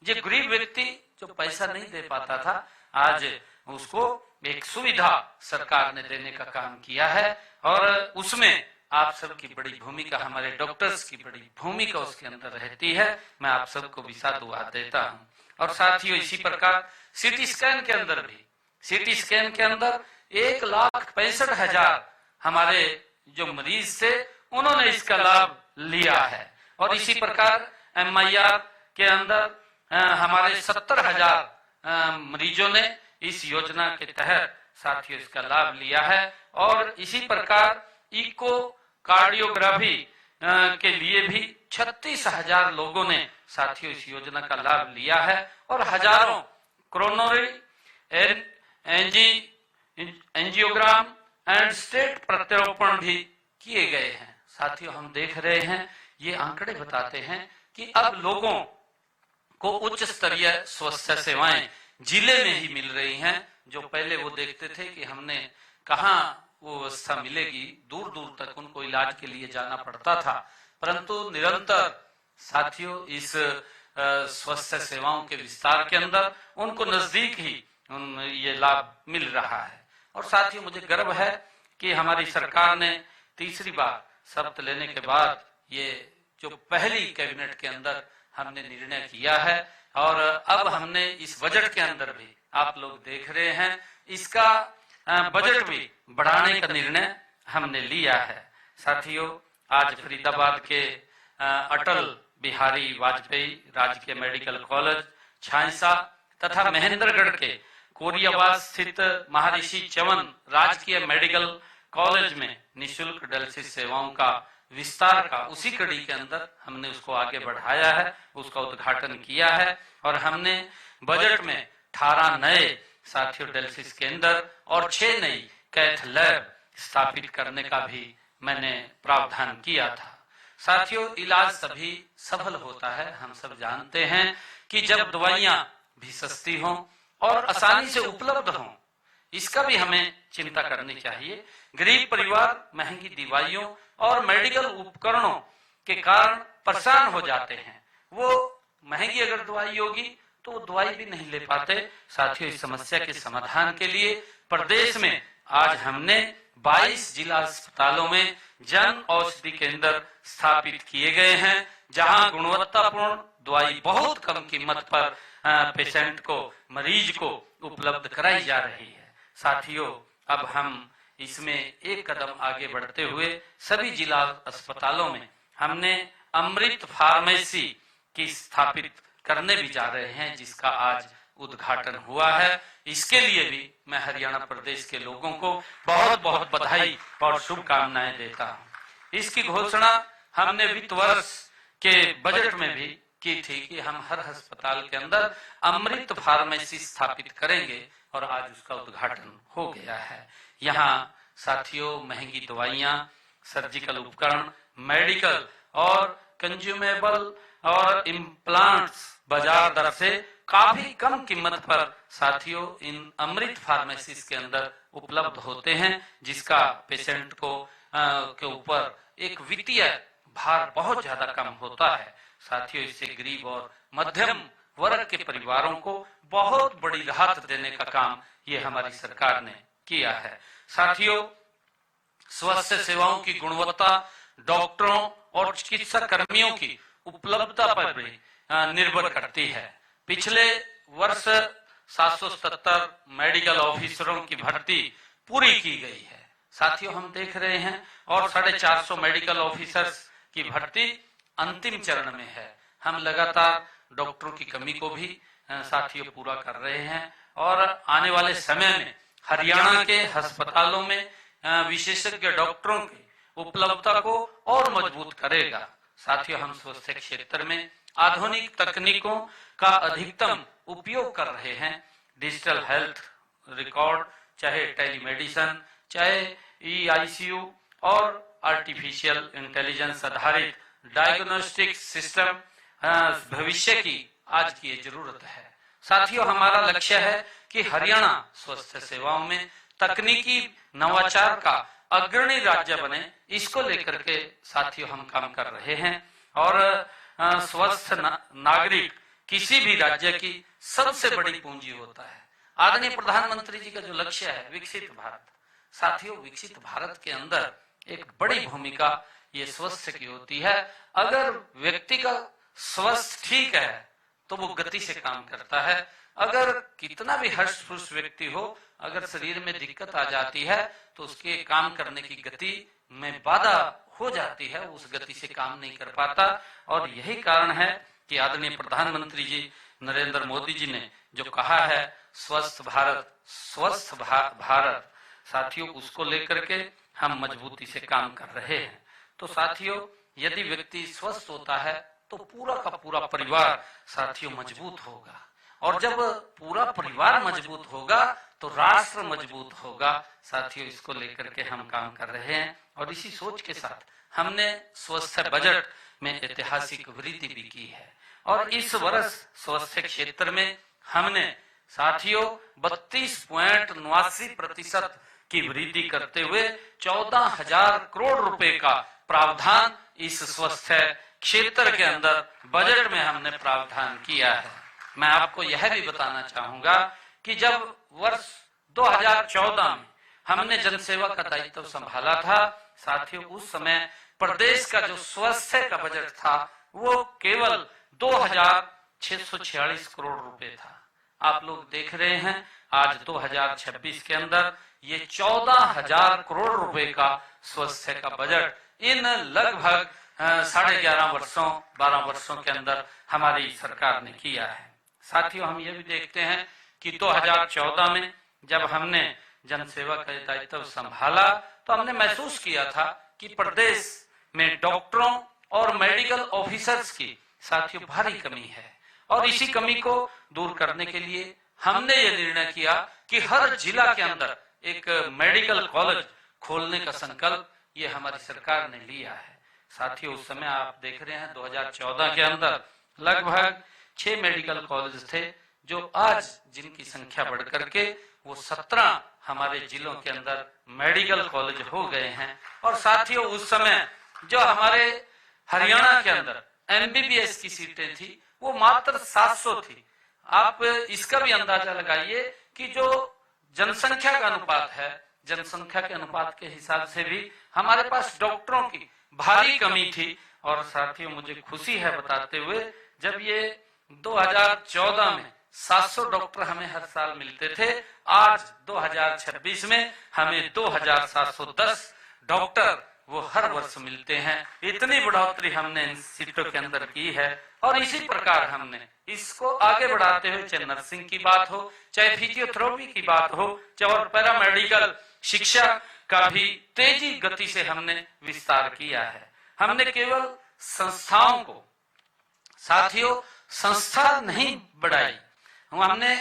जो गरीब व्यक्ति जो पैसा नहीं दे पाता था, आज उसको एक सुविधा सरकार ने देने का काम किया है और उसमें आप सबकी बड़ी भूमिका, हमारे डॉक्टर्स की बड़ी भूमिका उसके अंदर रहती है। मैं आप सबको भी साधुवाद देता हूं। और साथियों, इसी प्रकार सीटी स्कैन के अंदर भी, सीटी स्कैन के अंदर 1,65,000 हमारे जो मरीज थे उन्होंने इसका लाभ लिया है। और इसी प्रकार MIR के अंदर हमारे 70,000 मरीजों ने इस योजना के तहत साथियों इसका लाभ लिया है। और इसी प्रकार इको कार्डियोग्राफी के लिए भी 36,000 लोगों ने साथियों इस योजना का लाभ लिया है और हजारों कोरोनरी एंजियोग्राम एंड स्टेट प्रत्यारोपण भी किए गए हैं। साथियों, हम देख रहे हैं, ये आंकड़े बताते हैं कि अब लोगों को उच्च स्तरीय स्वास्थ्य सेवाएं जिले में ही मिल रही हैं। जो पहले वो देखते थे कि हमने कहाँ वो व्यवस्था मिलेगी, दूर दूर तक उनको इलाज के लिए जाना पड़ता था, परंतु निरंतर साथियों इस स्वास्थ्य सेवाओं के विस्तार के अंदर उनको नजदीक ही ये लाभ मिल रहा है। और साथियों, मुझे गर्व है कि हमारी सरकार ने तीसरी बार शपथ लेने के बाद ये जो पहली कैबिनेट के अंदर हमने निर्णय किया है और अब हमने इस बजट के अंदर भी आप लोग देख रहे हैं, इसका बजट भी बढ़ाने का निर्णय हमने लिया है। साथियों, आज फरीदाबाद के अटल बिहारी वाजपेयी राजकीय मेडिकल कॉलेज छांसा तथा महेंद्रगढ़ के कोरियावास स्थित महर्षि च्यवन राजकीय मेडिकल कॉलेज में निःशुल्क डायलिसिस सेवाओं का विस्तार का उसी कड़ी के अंदर हमने उसको आगे बढ़ाया है, उसका उद्घाटन किया है। और हमने बजट में 18 नए साथियों डायलिसिस केंद्र और 6 नई कैथ लैब स्थापित करने का भी मैंने प्रावधान किया था। साथियों, इलाज तभी सफल होता है, हम सब जानते हैं, कि जब दवाइयां भी सस्ती हों और आसानी से उपलब्ध हों। इसका भी हमें चिंता करनी चाहिए। गरीब परिवार महंगी दवाइयों और मेडिकल उपकरणों के कारण परेशान हो जाते हैं। वो महंगी अगर दवाई होगी तो वो दवाई भी नहीं ले पाते। साथियों, इस समस्या के समाधान के लिए प्रदेश में आज हमने 22 जिला अस्पतालों में जन औषधि केंद्र स्थापित किए गए हैं, जहां गुणवत्तापूर्ण दवाई बहुत कम कीमत पर पेशेंट को, मरीज को उपलब्ध कराई जा रही है। साथियों, अब हम इसमें एक कदम आगे बढ़ते हुए सभी जिला अस्पतालों में हमने अमृत फार्मेसी की स्थापित करने भी जा रहे हैं, जिसका आज उद्घाटन हुआ है। इसके लिए भी मैं हरियाणा प्रदेश के लोगों को बहुत बहुत बधाई और शुभकामनाएं देता हूं। इसकी घोषणा हमने वित्त वर्ष के बजट में भी की थी कि हम हर अस्पताल के अंदर अमृत फार्मेसी स्थापित करेंगे, और आज उसका उद्घाटन हो गया है। यहाँ साथियों, महंगी दवाइयां, सर्जिकल उपकरण, मेडिकल और कंज्यूमेबल और इम्प्लांट्स बाजार दर से काफी कम कीमत पर साथियों इन अमृत फार्मेसीज के अंदर उपलब्ध होते हैं, जिसका पेशेंट को के ऊपर एक वित्तीय भार बहुत ज्यादा कम होता है। साथियों, इससे गरीब और मध्यम वर्ग के परिवारों को बहुत बड़ी राहत देने का काम ये हमारी सरकार ने किया है। साथियों, स्वास्थ्य सेवाओं की गुणवत्ता डॉक्टरों और चिकित्सा कर्मियों की उपलब्धता पर भी निर्भर करती है। पिछले वर्ष 777 मेडिकल ऑफिसरों की भर्ती पूरी की गई है। साथियों, हम देख रहे हैं और 450 मेडिकल ऑफिसर्स की भर्ती अंतिम चरण में है। हम लगातार डॉक्टरों की कमी को भी साथियों पूरा कर रहे हैं, और आने वाले समय में हरियाणा के अस्पतालों में विशेषज्ञ डॉक्टरों की उपलब्धता को और मजबूत करेगा। साथियों, हम स्वास्थ्य क्षेत्र में आधुनिक तकनीकों का अधिकतम उपयोग कर रहे हैं। डिजिटल हेल्थ रिकॉर्ड, चाहे टेलीमेडिसिन, चाहे ICU और आर्टिफिशियल इंटेलिजेंस आधारित डायग्नोस्टिक सिस्टम भविष्य की आज की ये जरूरत है। साथियों, हमारा लक्ष्य है कि हरियाणा स्वास्थ्य सेवाओं में तकनीकी नवाचार का अग्रणी राज्य बने। इसको लेकर के साथियों हम काम कर रहे हैं, और स्वस्थ नागरिक किसी भी राज्य की सबसे बड़ी पूंजी होता है। आदरणीय प्रधानमंत्री जी का जो लक्ष्य है विकसित भारत, साथियों विकसित भारत के अंदर एक बड़ी भूमिका ये स्वास्थ्य की होती है। अगर व्यक्ति का स्वास्थ्य ठीक है तो वो गति से काम करता है। अगर कितना भी हष्ट-पुष्ट व्यक्ति हो, अगर शरीर में दिक्कत आ जाती है तो उसके काम करने की गति में बाधा हो जाती है, उस गति से काम नहीं कर पाता। और यही कारण है कि आदरणीय प्रधानमंत्री जी नरेंद्र मोदी जी ने जो कहा है स्वस्थ भारत, साथियों उसको लेकर के हम मजबूती से काम कर रहे हैं। तो साथियों, यदि व्यक्ति स्वस्थ होता है तो पूरा का पूरा परिवार साथियों मजबूत होगा, और जब पूरा परिवार मजबूत होगा तो राष्ट्र मजबूत होगा। साथियों, इसको लेकर के हम काम कर रहे हैं, और इसी सोच के साथ हमने स्वास्थ्य बजट में ऐतिहासिक वृद्धि भी की है। और इस वर्ष स्वास्थ्य क्षेत्र में हमने साथियों 32.89% की वृद्धि करते हुए 14,000 करोड़ रुपए का प्रावधान इस स्वास्थ्य क्षेत्र के अंदर बजट में हमने प्रावधान किया है। मैं आपको यह भी बताना चाहूंगा कि जब वर्ष 2014 में हमने जनसेवा का दायित्व संभाला था, साथियों उस समय प्रदेश का जो स्वास्थ्य का बजट था वो केवल 2,646 करोड़ रुपए था। आप लोग देख रहे हैं आज 2026 के अंदर ये 14,000 करोड़ रुपए का स्वास्थ्य का बजट इन लगभग 12 वर्षों के अंदर हमारी सरकार ने किया है। साथियों, हम ये भी देखते हैं कि 2014 में जब हमने जनसेवा का दायित्व संभाला तो हमने महसूस किया था कि प्रदेश में डॉक्टरों और मेडिकल ऑफिसर्स की साथियों भारी कमी है, और इसी कमी को दूर करने के लिए हमने ये निर्णय किया कि हर जिला के अंदर एक मेडिकल कॉलेज खोलने का संकल्प ये हमारी सरकार ने लिया है। साथियों, उस समय आप देख रहे हैं 2014 के अंदर लगभग 6 मेडिकल कॉलेज थे, जो आज जिनकी संख्या बढ़ करके वो 17 हमारे जिलों के अंदर मेडिकल कॉलेज हो गए हैं। और साथियों, उस समय जो हमारे हरियाणा के अंदर MBBS की सीटें थी वो मात्र 700 थी। आप इसका भी अंदाजा लगाइए कि जो जनसंख्या का अनुपात है, जनसंख्या के अनुपात के हिसाब से भी हमारे पास डॉक्टरों की भारी कमी थी। और साथियों, मुझे खुशी है बताते हुए, जब ये 2014 में 700 डॉक्टर हमें हर साल मिलते थे, आज 2026 में हमें 2710 डॉक्टर वो हर वर्ष मिलते हैं। इतनी बढ़ोतरी हमने इन सीटों के अंदर की है। और इसी प्रकार हमने इसको आगे बढ़ाते हुए, चाहे नर्सिंग की बात हो, चाहे फिजियोथेरेपी की बात हो, चाहे और पैरामेडिकल शिक्षा का भी तेजी गति से हमने विस्तार किया है। हमने केवल संस्थाओं को, साथियों, संस्था नहीं बढ़ाई, हमने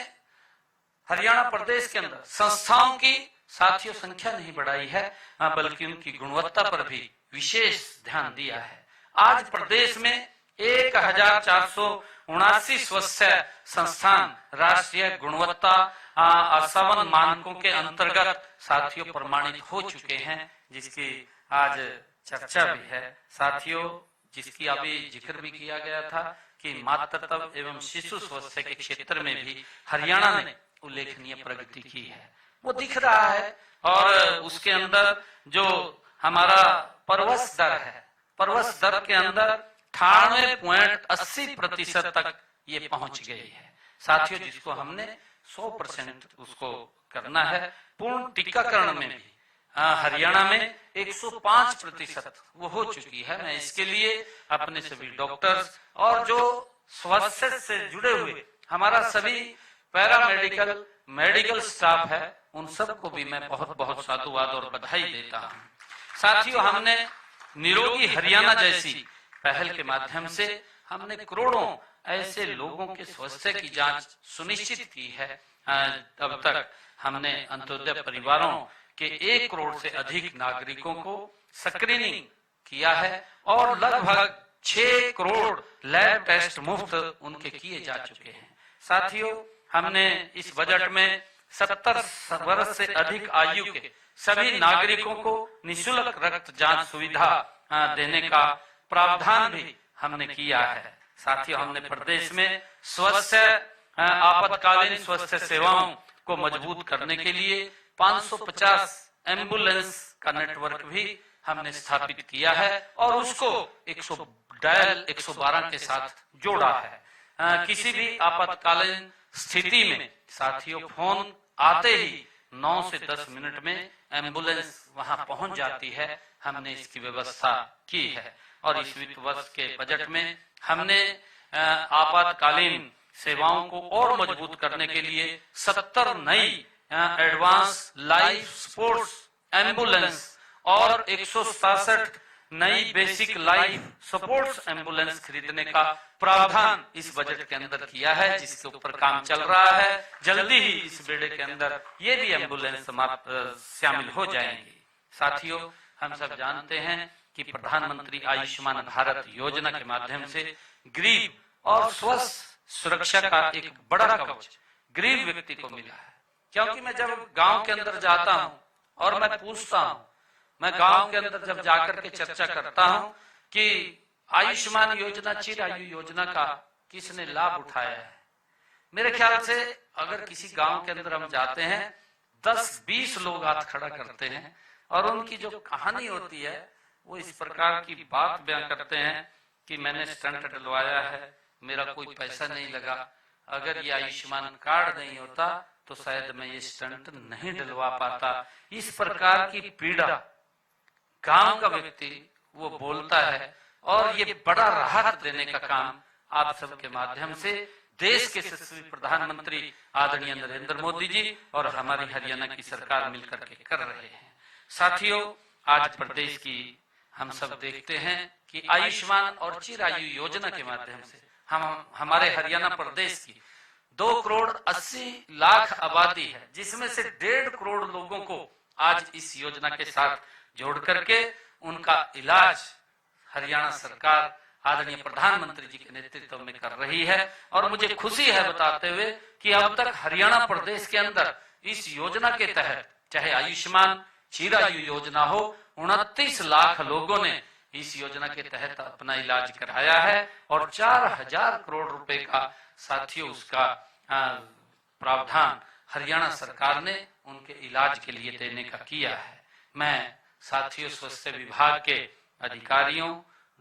हरियाणा प्रदेश के अंदर संस्थाओं की, साथियों, संख्या नहीं बढ़ाई है, बल्कि उनकी गुणवत्ता पर भी विशेष ध्यान दिया है। आज प्रदेश में 1479 स्वास्थ्य संस्थान राष्ट्रीय गुणवत्ता आसवन मानकों के अंतर्गत साथियों प्रमाणित हो चुके हैं, जिसकी आज चर्चा भी है। साथियों, जिसकी अभी जिक्र भी किया गया था कि मातृत्व एवं शिशु स्वास्थ्य के क्षेत्र में भी हरियाणा ने उल्लेखनीय प्रगति की है, वो दिख रहा है। और उसके अंदर जो हमारा परवश दर है, परवश दर के अंदर 98.80% तक ये पहुंच गई है। साथियों, जिसको हमने 100% उसको करना है। पूर्ण टीकाकरण में भी हरियाणा में 105% वो हो चुकी है। मैं इसके लिए अपने सभी डॉक्टर्स और जो स्वास्थ्य से जुड़े हुए हमारा सभी पैरामेडिकल मेडिकल स्टाफ है, उन सबको भी मैं बहुत बहुत साधुवाद और बधाई देता हूं। साथियों, हमने निरोगी हरियाणा जैसी पहल के माध्यम से हमने करोड़ों ऐसे लोगों के स्वास्थ्य की जांच सुनिश्चित की है। अब तक हमने अंत्योदय परिवारों के 1 करोड़ से अधिक नागरिकों को स्क्रीनिंग किया है और लगभग 6 करोड़ लैब टेस्ट मुफ्त उनके किए जा चुके हैं। साथियों, हमने इस बजट में 70 वर्ष से अधिक आयु के सभी नागरिकों को निःशुल्क रक्त जांच सुविधा देने का प्रावधान भी हमने किया है। साथियों, हमने प्रदेश में स्वास्थ्य आपातकालीन स्वास्थ्य सेवाओं को मजबूत करने के लिए 550 एम्बुलेंस का नेटवर्क भी हमने स्थापित किया है और उसको 112 के साथ जोड़ा है। किसी भी आपातकालीन स्थिति में साथियों, फोन आते ही 9 से 10 मिनट में एम्बुलेंस वहां पहुंच जाती है। हमने इसकी व्यवस्था की है। और इस वित्त वर्ष के बजट में हमने आपातकालीन सेवाओं को और मजबूत करने के लिए 70 नई एडवांस लाइफ सपोर्ट्स एम्बुलेंस और 167 नई बेसिक लाइफ सपोर्ट्स एम्बुलेंस खरीदने का प्रावधान इस बजट के अंदर किया है, जिसके ऊपर काम चल रहा है। जल्दी ही इस बेड़े के अंदर ये भी एम्बुलेंस शामिल हो जाएंगी। साथियों, हम सब जानते हैं कि प्रधानमंत्री आयुष्मान भारत योजना के माध्यम से गरीब और स्वस्थ सुरक्षा का एक बड़ा कवच गरीब व्यक्ति को मिला है। क्योंकि मैं जब गांव के अंदर जाता हूं और मैं पूछता हूं, मैं गांव के अंदर जब जाकर के चर्चा करता हूं कि आयुष्मान योजना, चिरायु योजना का किसने लाभ उठाया है, मेरे ख्याल से अगर किसी गांव के अंदर हम जाते हैं 10-20 लोग हाथ खड़ा करते हैं और उनकी जो कहानी होती है वो इस प्रकार की बात बयान करते हैं कि मैंने स्टंट डलवाया है, मेरा कोई पैसा नहीं लगा, अगर ये आयुष्मान कार्ड नहीं होता तो शायद मैं ये स्टंट नहीं डलवा पाता। इस प्रकार की पीड़ा गांव का व्यक्ति वो बोलता है और ये बड़ा राहत देने का काम आप सबके माध्यम से देश के यशस्वी प्रधानमंत्री आदरणीय नरेंद्र मोदी जी और हमारी हरियाणा की सरकार मिलकर के कर रहे हैं। साथियों, आज प्रदेश की हम सब देखते हैं कि आयुष्मान और चिरायु योजना के माध्यम से हम हमारे हरियाणा प्रदेश की 2,80,00,000 आबादी है, जिसमें से 1.5 करोड़ लोगों को आज इस योजना के साथ जोड़ करके उनका इलाज हरियाणा सरकार आदरणीय प्रधानमंत्री जी के नेतृत्व में कर रही है। और मुझे खुशी है बताते हुए कि अब तक हरियाणा प्रदेश के अंदर इस योजना के तहत, चाहे आयुष्मान चिरायु योजना हो, 29 लाख लोगों ने इस योजना के तहत अपना इलाज कराया है और 4000 करोड़ रुपए का साथियों उसका प्रावधान हरियाणा सरकार ने उनके इलाज के लिए देने का किया है। मैं साथियों स्वास्थ्य विभाग के अधिकारियों,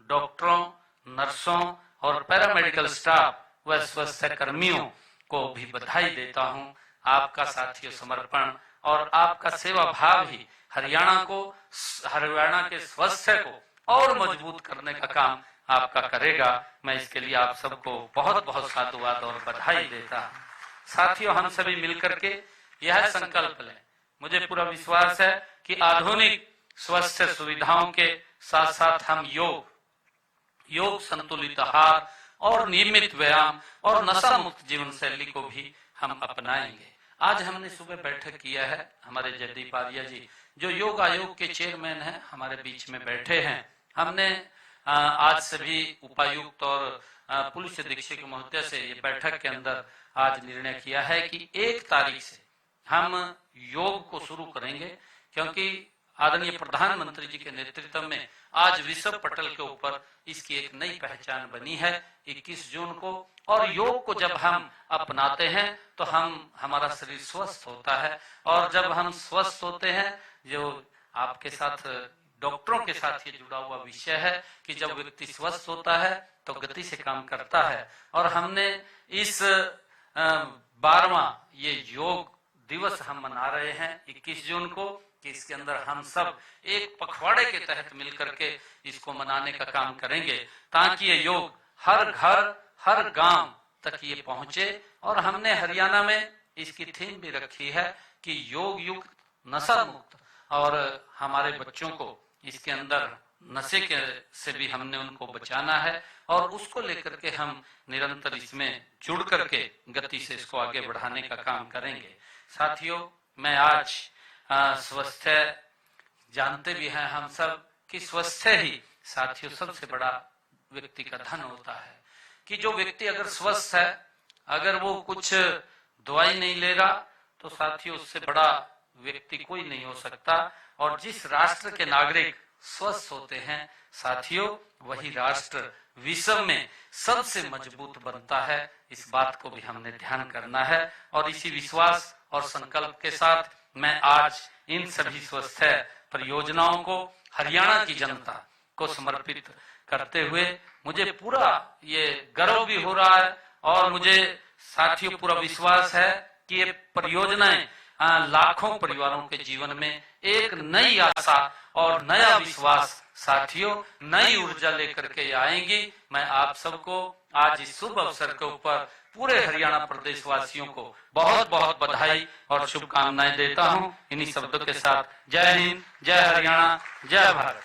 डॉक्टरों, नर्सों और पैरामेडिकल स्टाफ व स्वास्थ्य कर्मियों को भी बधाई देता हूं। आपका साथियों समर्पण और आपका सेवा भाव ही हरियाणा के स्वास्थ्य को और मजबूत करने का काम आपका करेगा। मैं इसके लिए आप सबको बहुत बहुत साधुवाद और बधाई देता हूं। साथियों, हम सभी मिलकर के यह संकल्प लें। मुझे पूरा विश्वास है कि आधुनिक स्वास्थ्य सुविधाओं के साथ साथ हम योग, संतुलित आहार और नियमित व्यायाम और नशा मुक्त जीवन शैली को भी हम अपनाएंगे। आज हमने सुबह बैठक किया है। हमारे जयदीप आर्या जी जो योग आयोग के चेयरमैन हैं हमारे बीच में बैठे हैं। हमने आज सभी उपायुक्त और पुलिस अधीक्षक महोदय से ये बैठक के अंदर आज निर्णय किया है कि 1 तारीख से हम योग को शुरू करेंगे, क्योंकि आदरणीय प्रधानमंत्री जी के नेतृत्व में आज विश्व पटल के ऊपर इसकी एक नई पहचान बनी है 21 जून को। और योग को जब हम अपनाते हैं तो हमारा शरीर स्वस्थ होता है, और जब हम स्वस्थ होते हैं, जो आपके साथ डॉक्टरों के साथ ये जुड़ा हुआ विषय है कि जब व्यक्ति स्वस्थ होता है तो गति से काम करता है। और हमने इस 12वां ये योग दिवस हम मना रहे हैं 21 जून को, कि इसके अंदर हम सब एक पखवाड़े के तहत मिलकर के इसको मनाने का काम करेंगे, ताकि ये योग हर घर हर गांव तक ये पहुंचे। और हमने हरियाणा में इसकी थीम भी रखी है कि योग युक्त नशा मुक्त, और हमारे बच्चों को इसके अंदर नशे से भी हमने उनको बचाना है, और उसको लेकर के हम निरंतर इसमें जुड़ करके गति से इसको आगे बढ़ाने का काम करेंगे। साथियों, मैं आज स्वास्थ्य, जानते भी हैं हम सब कि स्वास्थ्य ही साथियों सबसे बड़ा व्यक्ति का धन होता है। कि जो व्यक्ति अगर स्वस्थ है, अगर वो कुछ दवाई नहीं ले रहा, तो साथियों उससे बड़ा व्यक्ति कोई नहीं हो सकता। और जिस राष्ट्र के नागरिक स्वस्थ होते हैं साथियों, वही राष्ट्र विश्व में सबसे मजबूत बनता है। इस बात को भी हमने ध्यान करना है। और इसी विश्वास और संकल्प के साथ मैं आज इन सभी स्वास्थ्य परियोजनाओं को हरियाणा की जनता को समर्पित करते हुए मुझे पूरा ये गर्व भी हो रहा है, और मुझे साथियों पूरा विश्वास है कि ये परियोजनाएं लाखों परिवारों के जीवन में एक नई आशा और नया विश्वास, साथियों नई ऊर्जा लेकर के आएंगी। मैं आप सबको आज इस शुभ अवसर के ऊपर पूरे हरियाणा प्रदेश वासियों को बहुत बहुत बधाई और शुभकामनाएं देता हूं। इन्हीं शब्दों के साथ जय हिंद, जय हरियाणा, जय भारत।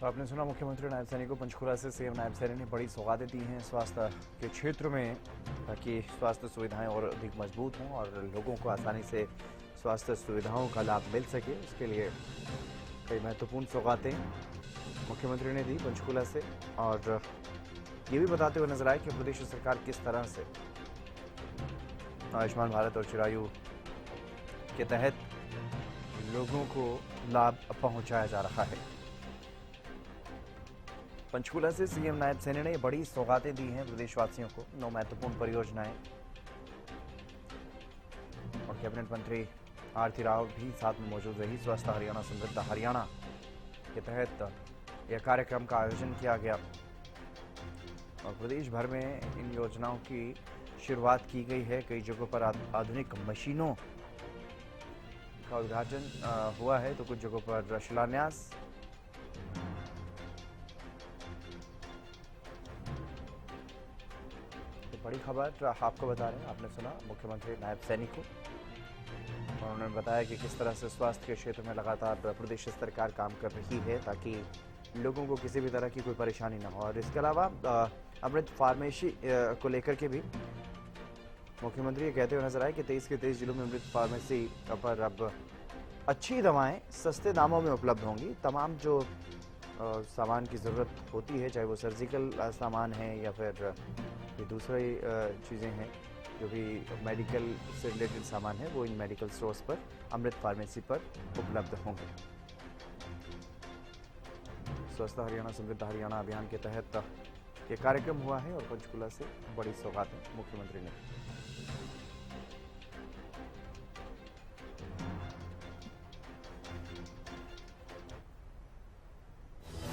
तो आपने सुना मुख्यमंत्री नायब सैनी को। पंचकुला से सीएम नायब सैनी ने बड़ी सौगातें दी हैं स्वास्थ्य के क्षेत्र में, ताकि स्वास्थ्य सुविधाएं और अधिक मजबूत हों और लोगों को आसानी से स्वास्थ्य सुविधाओं का लाभ मिल सके। उसके लिए कई महत्वपूर्ण सौगातें मुख्यमंत्री ने दी पंचकुला से, और ये भी बताते हुए नजर आए कि प्रदेश सरकार किस तरह से आयुष्मान भारत और चिरायु के तहत लोगों को लाभ पहुंचाया जा रहा है। पंचकुला से सीएम नायब सैनी ने बड़ी सौगातें दी हैं प्रदेशवासियों को। 9 महत्वपूर्ण परियोजनाएं, और कैबिनेट मंत्री आरती राव भी साथ में मौजूद रही। स्वस्थ हरियाणा समृद्ध हरियाणा के तहत यह कार्यक्रम का आयोजन किया गया, और प्रदेश भर में इन योजनाओं की शुरुआत की गई है। कई जगहों पर आधुनिक मशीनों का उद्घाटन हुआ है, तो कुछ जगहों पर शिलान्यास। बड़ी खबर आपको बता रहे हैं, आपने सुना मुख्यमंत्री नायब सैनी को, और उन्होंने बताया कि किस तरह से स्वास्थ्य के क्षेत्र में लगातार प्रदेश सरकार काम कर रही है, ताकि लोगों को किसी भी तरह की कोई परेशानी ना हो। और इसके अलावा अमृत फार्मेसी को लेकर के भी मुख्यमंत्री ये कहते हुए नजर आए कि 23 के 23 जिलों में अमृत फार्मेसी पर अब अच्छी दवाएं सस्ते दामों में उपलब्ध होंगी। तमाम जो सामान की ज़रूरत होती है, चाहे वो सर्जिकल सामान है या फिर ये दूसरी चीज़ें हैं, जो भी मेडिकल से रिलेटेड सामान है, वो इन मेडिकल स्टोर्स पर, अमृत फार्मेसी पर उपलब्ध होंगे। स्वस्थ हरियाणा समृद्ध हरियाणा अभियान के तहत ये कार्यक्रम हुआ है और पंचकुला से बड़ी सौगात मुख्यमंत्री ने